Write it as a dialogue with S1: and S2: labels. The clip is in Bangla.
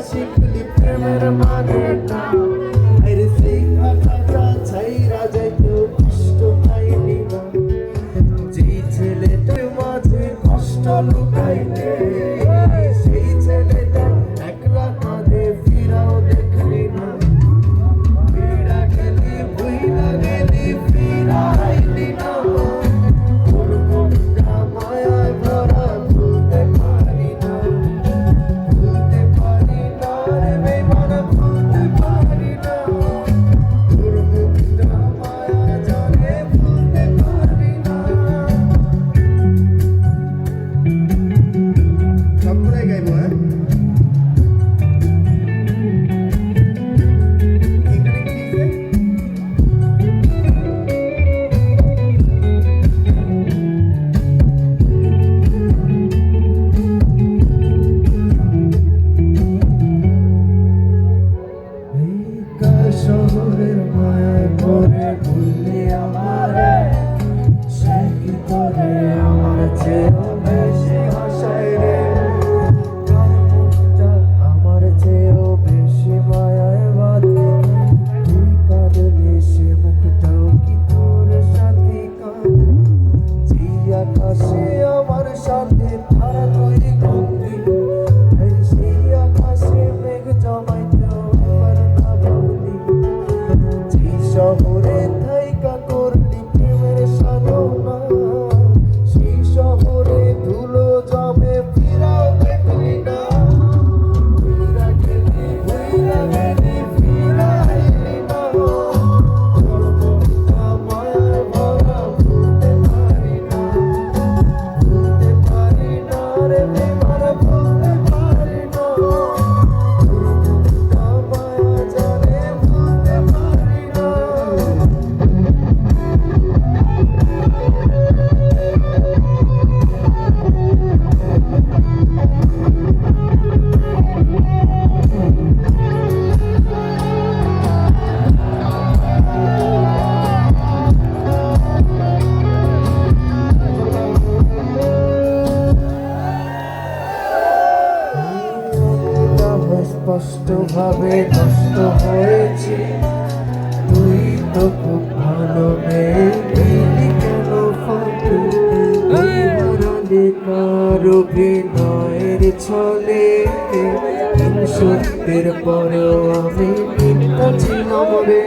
S1: শিখলি প্রেমের মানে না আরে সেই কথাটা ছাইরা যাইতেও কষ্ট পাইনি না যেই ছেলেটার মাঝে কষ্ট লুকাইলে সেই ছেলেটা একলা কাঁদে ফিরাও দেখলি না ফিরা গেলি ভুইলা গেলি ফিরাইলি না তোর মনটা মায়ায় ভরা ভুলতে পারি না রে বেমান ভুলতে পারি না তোর মনটা মায়া জানে ভুলতে পারি না সবগুলাই গাইবো হ্যাঁ এখানে কি লিখছে শহরের মায়ায় পরে ভুললি আমারে সে কি করে আমার চেয়েও বেশি হাসায় রে কার মুখটা আমার চেয়েও বেশি মায়ায় বাঁধে তুই কাঁদলে সে মুখটাও কি তোর সাথে কাঁদে যে আকাশে আমার সাথে তারা তুই গন্তি সেই আকাশে মেঘ জমাইতেও এবার না ভাবলি যে শহরে থাইকা করলি প্রেমের সাধনা সেই শহরে ধুলো জমে ফিরাও দেখলি না ফিরা গেলি ফিরাইলি না তোর মনটা মায়ায় ভরা ভুলতে পারি না রে বেমান ভুলতে পারি না তোর মনটা মায়া জানে ভুলতে পারি না স্পষ্টভাবে নষ্ট হয়েছে তুই তো খুব ভালো মেয়ে দিলি কেন ফাঁকি হারালে কার অভিনয়ের ছলে সত্যের পরেও আমি মিথ্যা ছিলাম রে